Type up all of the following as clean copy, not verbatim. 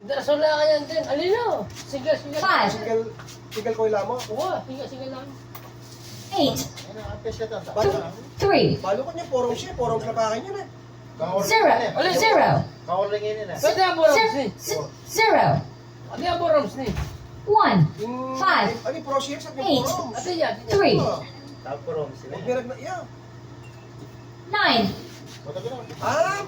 Dasula ka yan din. Alino? Sigal. Five. Sigal ko ila mo. Oo, sigal lang. 8. 3. Balo ko niya, porong na pa akin yun eh. 0. 0. Kaulingin na. Pwede ang borams ni. 0. Pwede ang borams ni. 1. Yung... Five. Ano yung pro-share sa Eight. porong? Ate yan. 3. Tapurong sila. Huwag nirag na, yeah. 9. Ah!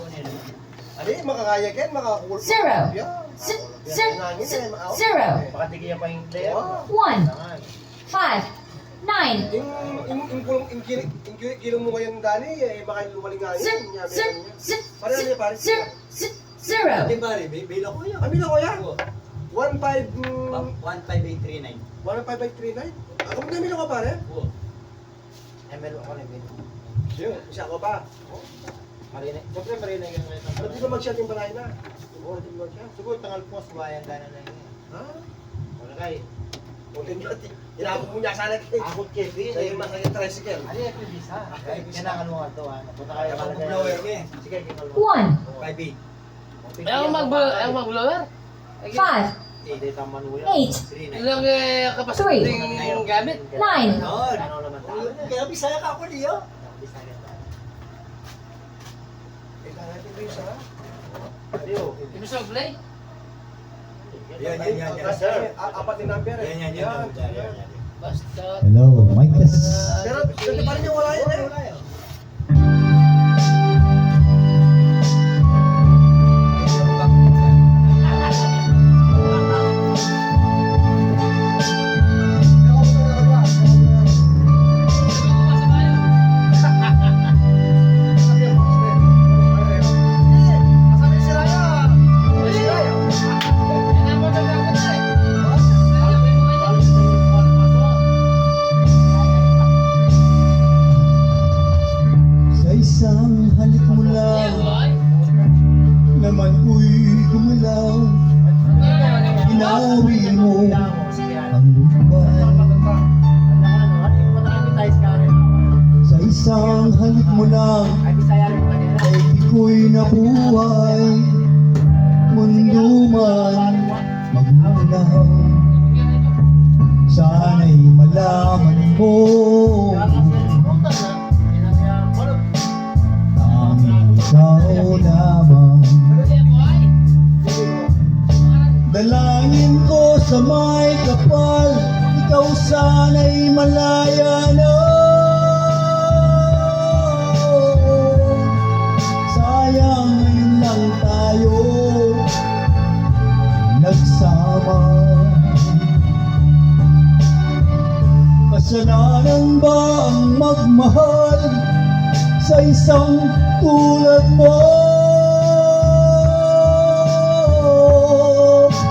Ano yun, makakaya ken, makakul... 0. Yeah. 0. Baka tigyan pa yung player. 1. 5. 9. Yung kilong mo ngayon, Dani, eh, baka lumaling nga yun. Pare ano yun, pare? 0. Pare, bilo ko yun. Ano yun ako yan? 1.5... 15839. 1.539? Ako mo namin ako, pare? Oo. ML ako na yun. Yun, isa ako pa. Marinig. Siyempre marinig yung ngayon. Pero di ba mag-shot yung balay na? Oo, di ba mag-shot? Siguro tangal po sa bayan gana na yun. Ha? Wala kay. Ulit nga, inabot mo niya sana kayo. Akot Kevin. Sa'yo yung masakit tricycle. Ano yung pibisa? Kailangan mo nga ito ha. Punta kayo Ako malagay. blower eh. Sige, kinol mo. 1. 58. Ayaw mag-blower. 5. Hindi taman mo yan. 8. Ilang kapasite yung gamit. 9. Ano naman tayo? Kaya bisaya ka ako niyo. Bisaya tayo. Kailangan natin ko yung isa. Adiyo. Ibig sa play? Yan. Sir, apat yung number eh. Yan. Basta. Hello, mic test. Pero, dati pa rin yung wala yun eh. Sa isang halik mo lang, naman ko'y gumalaw. Inawi mo ang lumbay. Sa isang halik mo lang, ay di ko'y nabuhay. Mundo man magmulaw. Sana'y malaman mo, tanging ikaw lamang. Dalangin ko sa may kapal, ikaw sana'y malaya na. Sayang ngayon lang tayo nagsama. Kasalanan ba ang magmahal sa isang tulad mo?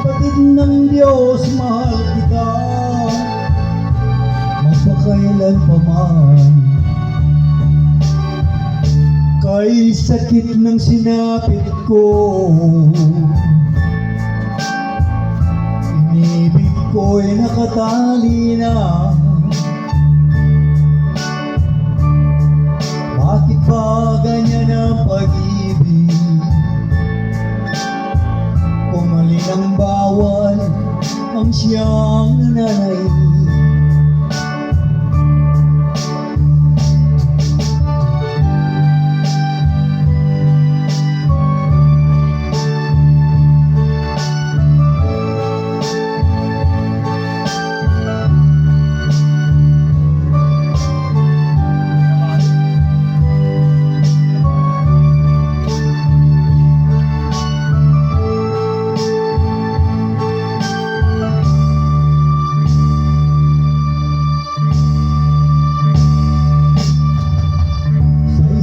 Batid ng Diyos, mahal kita magpakailan pa man. Kay sakit ng sinapit ko, inibig ko'y nakatali na. Bakit ba ganyan ang pag-ibig? Kung alin ang bawal ang siyang nananaig.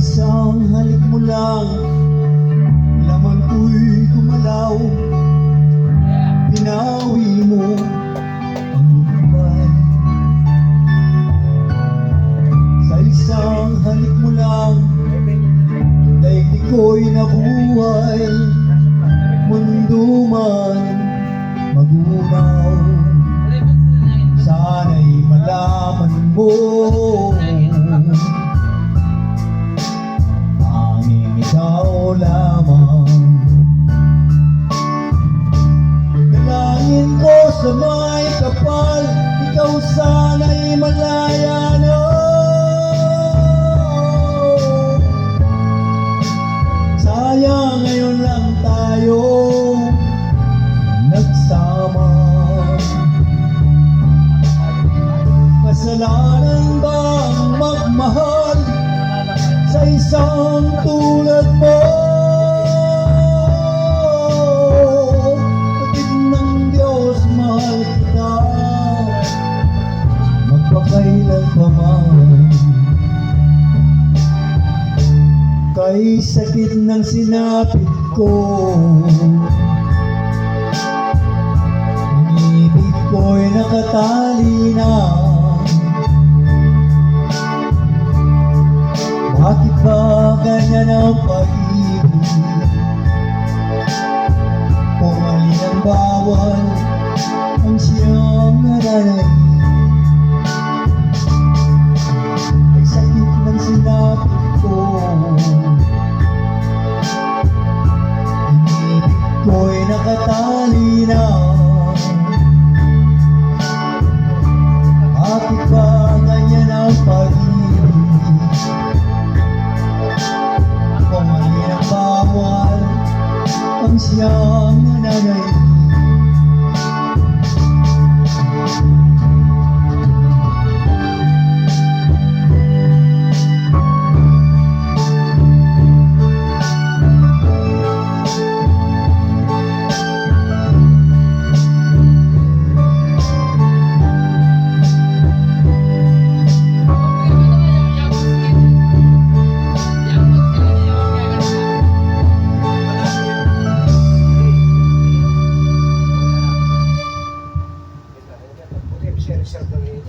Isang halik mo lang, laman ko'y gumalaw. Binawi mo ang lumbay. Sa isang halik mo lang, daigdig ko'y nabuhay. Mundo man magunaw. Sana'y malaman mo, tanging ikaw lamang. sa may kapal, ikaw sana'y malaya na. Sayang ngayon lang tayo nagsama. Kasalanan bang magmahal sa isang tulad mo? Kapit ng Diyos, mahal kita magpakailan pa man. Kay sakit ng sinapit ko, inibig ko'y nakatali na. Bakit ba ganyan ang pag-ibig? Kung alin ang bawal ang siyang nananaig. Ay sakit ng sinapit ko, inibig ko'y nakatali na. Bakit ba ganyan ang pag-ibig? Kung alin ang bawal ang siyang nananaig. Reserve lang yun.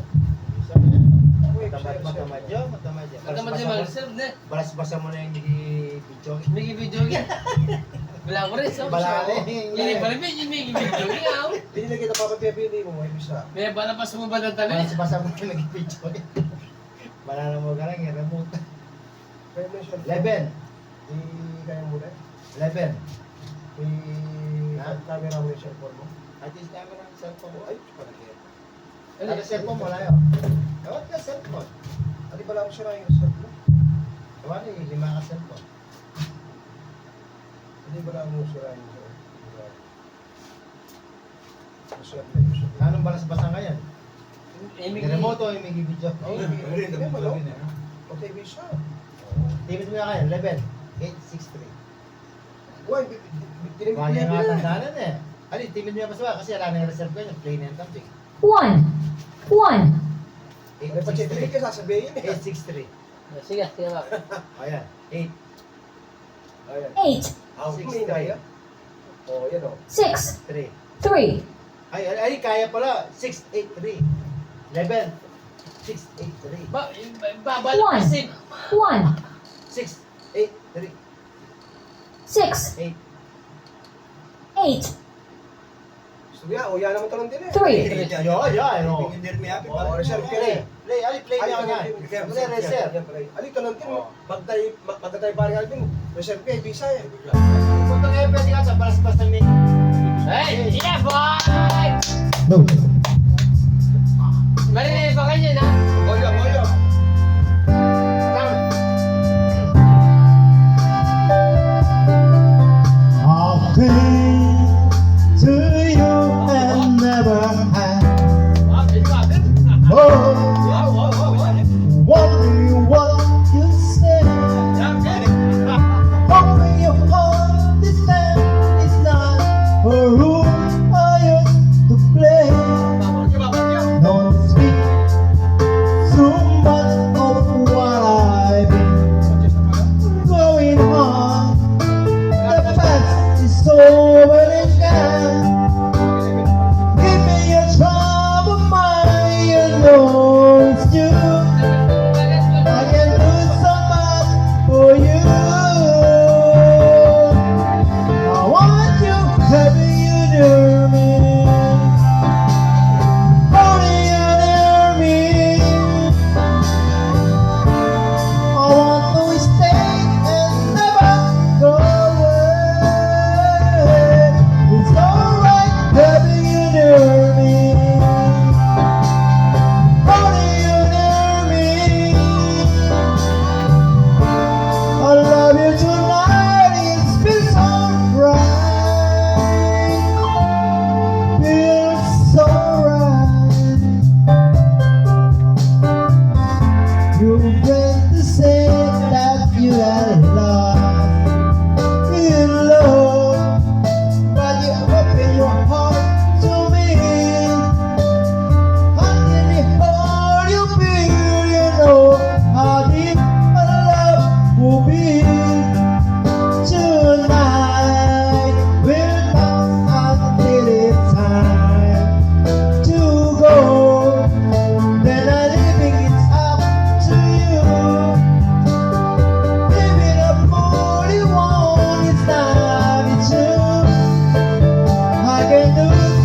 Matamad yun, matamad yun. Matamad din mag-reserve na. Balas-basa mo na yung video. May video yan. Wala ko rin. So, Wala rin. Yan pala may video yan. Hindi na kita papapipili mo, may bisa. May balapas mo ba ng tabi? Balas-basa mo na yung video. Banana mo ka lang, yung remote. Kaya mo siya. 11. Di kaya mo na. 11. Camera mo yung cellphone mo. At least camera ng cellphone mo. Ay, palagay. Ano cellphone mo, layo? Ewan ka cellphone. Adi pala ako siya na yung reserve mo. Ewan eh, 5 ka cellphone. Hindi ba lang mo sila yung reserve na yung reserve. Anong balas-basa ngayon? Yung remote o yung may video? Oo, hindi mo lang. Okay, bisa. Timid mo na kayo, 11. 863. Uy, tinimit Wala niya nga na. tandaanan eh. Ano, timid mo na pa kasi wala na yung reserve ko yun. Play na yung topic. 1. 1. May pachitigil 863. ka sasabihin eh. 863. Sige, sige ba. Ayan. 8. Ayan. 8. Out 6, me na yan. Oh, yan o. 6. 3. 3. Ay, kaya pala. 683. 11. 683. Babalapasin. 1. 683. 6. 8. 8. Gusto niya, o yan naman talong din eh. 3. Yan. Oh, reserve ka eh. Play niya nga. Reserve. Ali, talong din. Oh. Pagkatay parang Alvin, reserve ka eh, bisa eh. Kung ito ngayon pwede ka sa balas-bas ng mini. Hey, yeah, boy! No. Marinig pa kayo na. Boyo, boyo. I'll cling to you and never have more. Wondering what you say. Hoping you understand it's not a rule I used to play.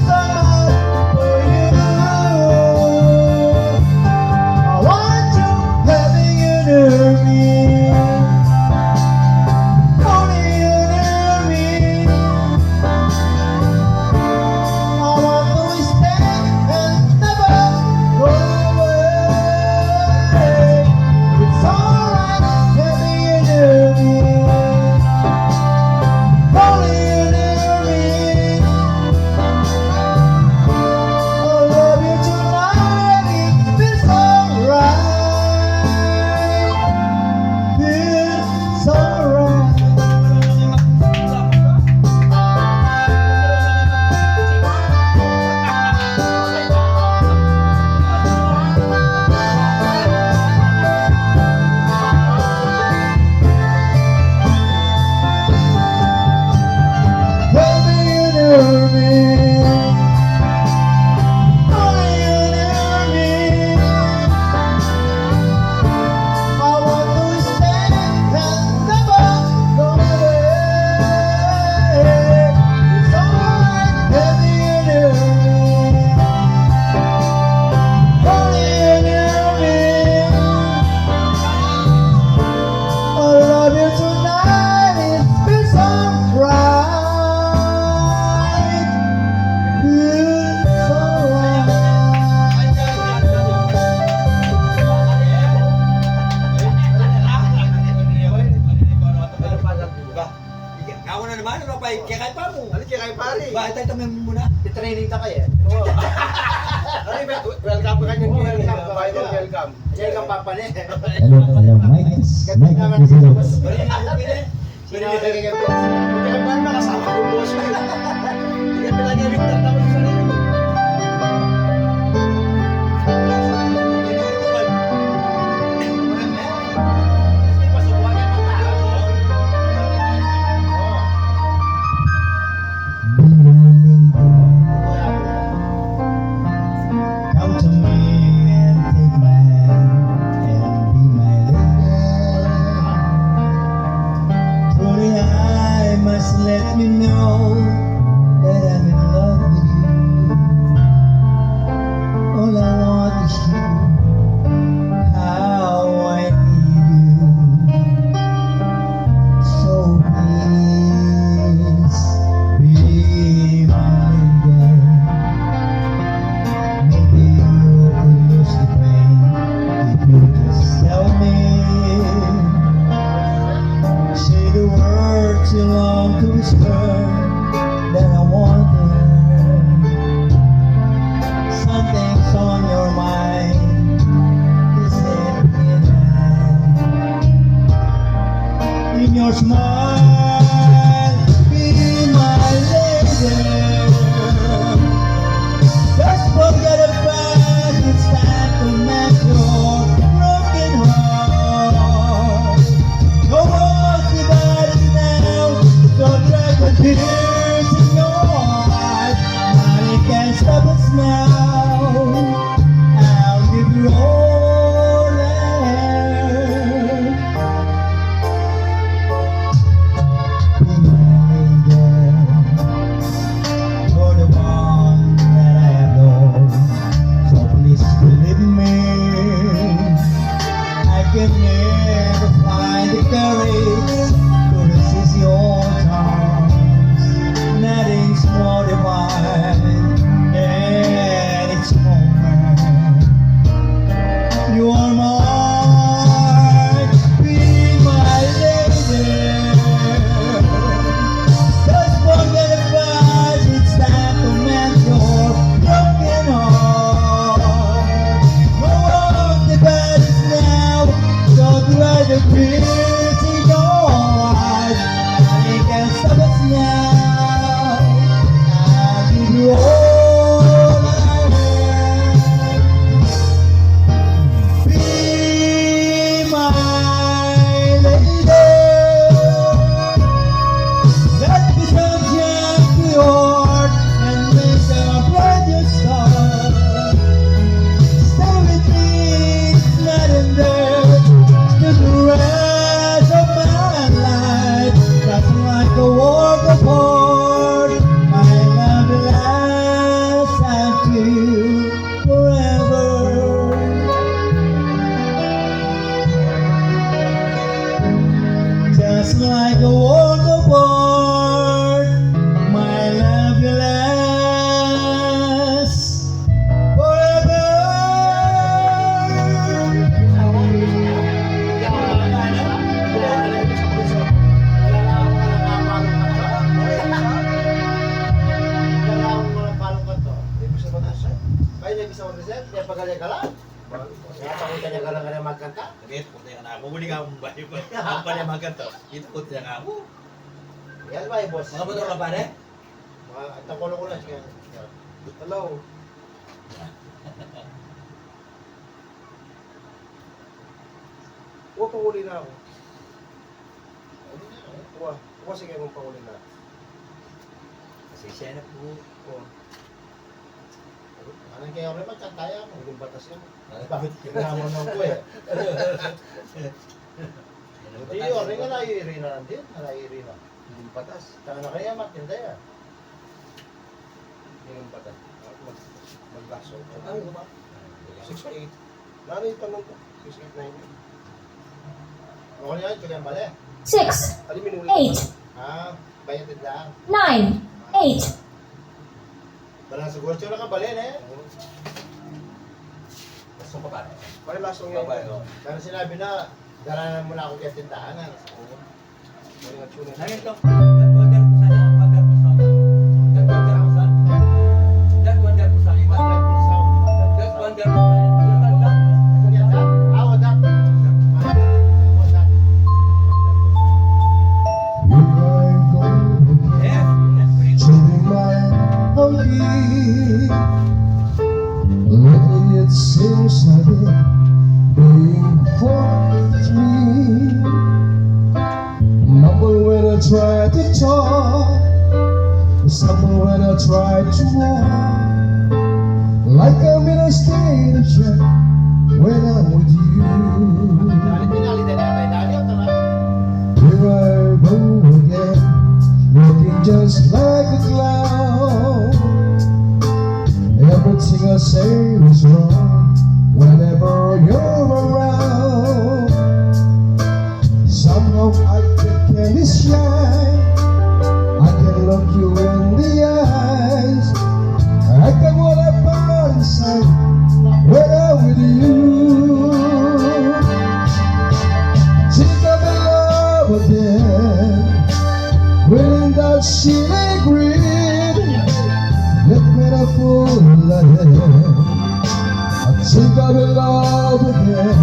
so much for you. I want you having you near me. Only you near me. I want to stay and never go away. It's alright having you near me. Only you near me. I love you tonight. It feels alright. Feels alright. Baby, you near me. Only you near me. I want to stay and never go away. It's alright, baby, you near me. Only you near me. I love you tonight. It feels alright. Feels alright. Ako na naman, ano pa? Kaya kaya pa mo. Ano kaya kay pare? Bakit tayo tayo muna? Training ta kayo. Oo. Ano welcome ka kanyang final welcome. Diyan ka papane. Hello, Mike. Mike, is it? Bali na ako pili. Sino ang kaya kay pare makasama ko boss ko. Hindi ka pinag-ibig tapos sa sarili mo. Come to me and take my hand and be my lady. Truly, I must let you know that I'm in love with you. magaling ka lang. Kaya takutan niya ka lang ka na magkanta. Sabi, ito kunti na ako. Muli ka akong bayo ko. Ako pa niya magkanto. Ito kunti na ako. Yan ba boss? Mga motor ka pare? Ito ko lang siya. Hello. Kuha pahuli na ako. Kuha sige mong pahuli na. Kasi siya na po. Kuha. Anong kaya rin magkantaya mo? Yung batas yan. Bakit? Kinamon ko eh. Hindi yun, rin nga naiirina lang din. Naiirina. Hindi patas. Saka na kaya matindaya. Hindi patas. Maglaso. Ano ba? 6'8". Nanay tanong ko. 6'8", 9'8". Ako niya, ito yan pala. 6, Alin minuli? 8, Bayatin lang. 9, 8, Balang siguro siya nakabalin eh. Gusto ko pare. Pare lasong yan. Babae ko. Pero sinabi na, daranan mo na ako kaya tindahan. Pare nga tuna. Nangin to. That wonder po sana. Wonder po sana. That wonder po sana. That wonder po sana. That wonder po sana. Lately it seems like it being forced me. Mumble when I try to talk, stumble when I try to walk, like I'm in a state of shock when I'm with you. Here I go again, looking just like a clown. Everything I say is wrong whenever you're around. Somehow I can be shy. I can look you in the eyes. I can what I found inside when I'm with you. Think of the love again, when that silly grin. Let me the fool again. I think I'm in love again.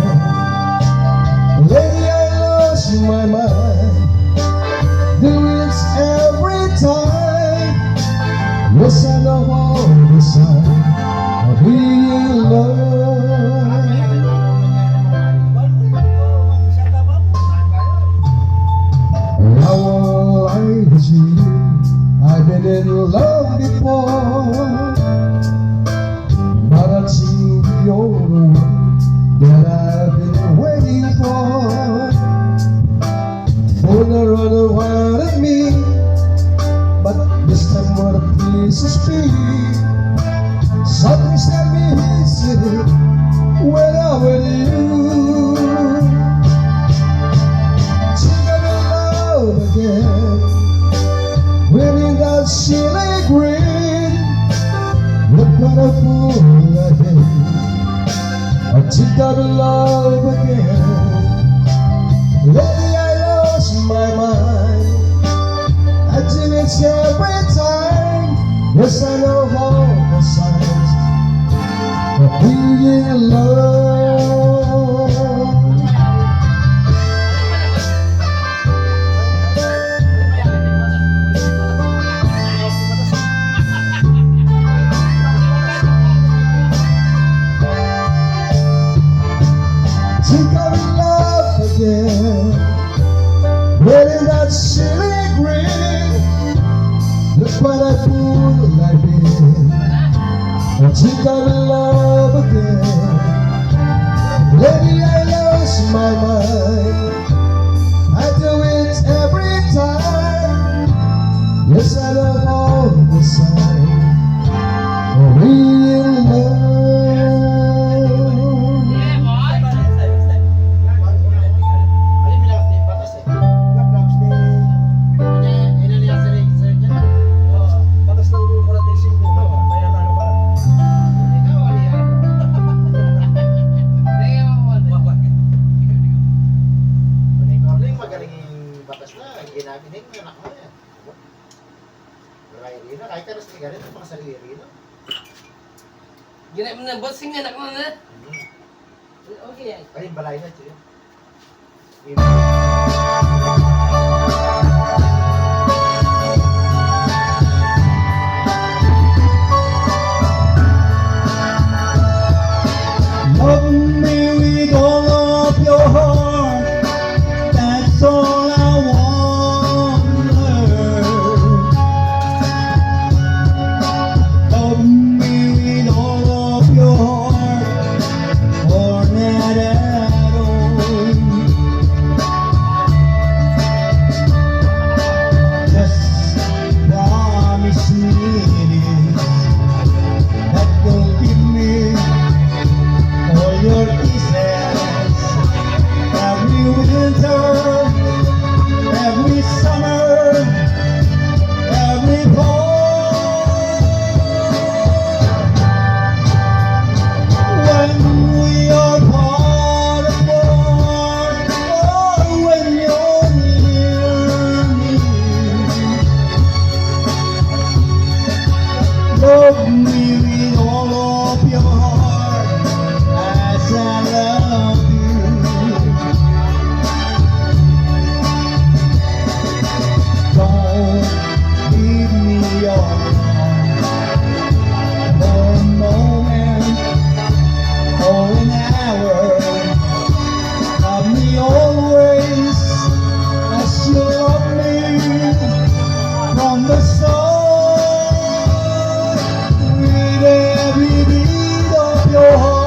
Lately I lost my mind. Do this every time. Yes, I know all the sign of being loved. Now all I see, I've been in love before, but I seem you're the one that I've been waiting for. Wanna run around at me, but this time what a piece of speed. Something's got me missing when I'm with you. Think I'm in love again, winning that silly grin. Look what a fool I am. I think I'm in love again. Lately I lost my mind. I do it every time. Yes, I know all the signs of being in love. Think I'm in love again, wearing that silly grin. Look what I fool I been. I think I'm in love again. Lately I lost my mind. I do it every time. Yes, I know all the signs of being loved. Batas ng 45 mo. Kaya na naman. Magaling, magaling yung batas na. Ginamitin mo yung anak mo yan. Kahit Irina, kahit ka rin ganito, mga sa Irina. Gina mo na bossing na nak mo na. Okay yan. Ay, balay na siya. Love me with all of your heart. That's all I want. Love me with all of your heart, or not at all. Just promise me this, that you'll give me all your kisses, every winter, every summer, every fall. When we are apart, or when you're near me, love me with all of your heart, as I love you. Don't leave me alone for a moment or an hour. Love me always as you love me from the start, with every beat of your heart.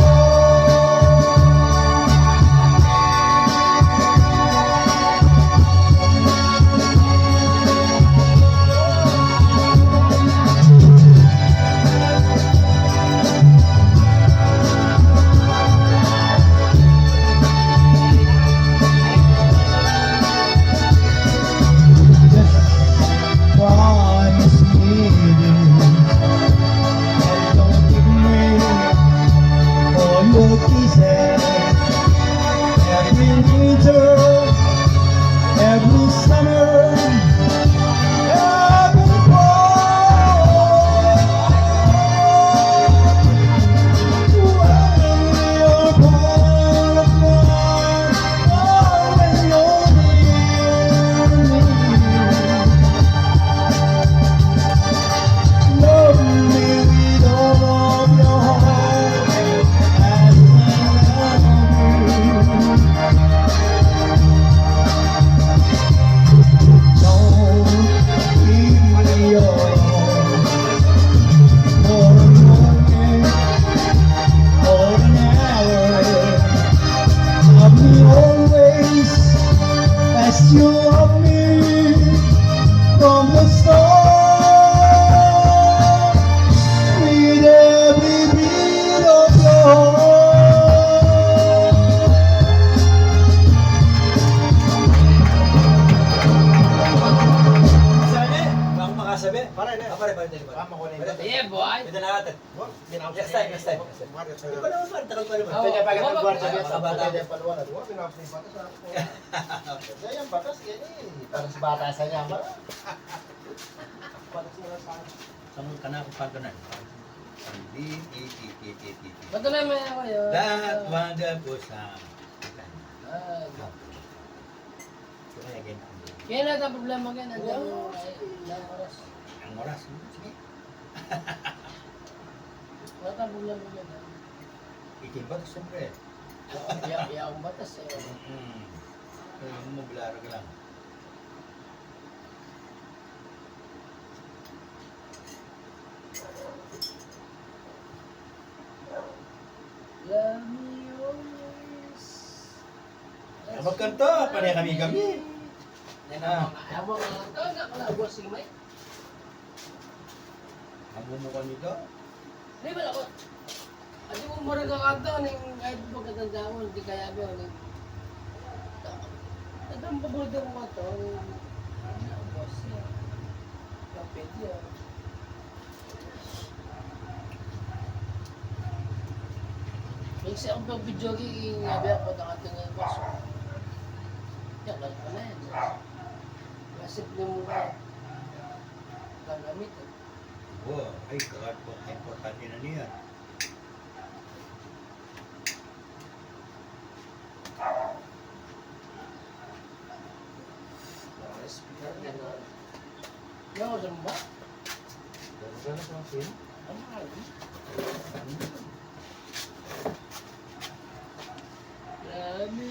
Just promise me and don't give me all your kisses, every winter, every summer, every fall. When you're apart, or when you're near me, love me with all of your heart, as I love you. Don't leave me alone for a moment or an hour. Love me always as you love me from the start, with every beat of your heart. Sabi, baka makasabi. Pare, ne. Pare, pare, pare. Tama ko na yun. Yeah boy. Ito na natin. Next time, next time. Ikaw naman, pare, tagal pa naman. Oh. Kaya pag ang guard sabi Sa sa bata. bata yung paluwa na duwa. Kaya yung batas yan eh. Parang sa bata sa niya. Saan ka na kung paano na? Ba't naman ako yun? That wonderful sound. Ah, Kaya again. kaya na ito problema ka na dyan. Ilang oras. Ang oras. Sige. Wala tayong problema ka na. Ikibat, siyempre. Iya akong batas eh. Yung mo, bilara ka lang. Love me always. Magkanto, panay kami-kami. Ayaw mo nga. Kaya ka na bossing may. Ang bumukan nito. Di ba ako? Adi mo mura ka kanto ning kahit pagkatanda mo hindi kaya ba ning. Adang pabudo mo to. Boss niya. Kapit niya. Minsan akong pag-video kaya nga ba ako nakatingin boss. Yan lang ko na yan. Masip na mo ba? Gagamit eh. Oo, ay, kagat po. Importante na niya. speaker niya na. Yung sa mba? Gano'n sa masin? Ang mahal. Grabe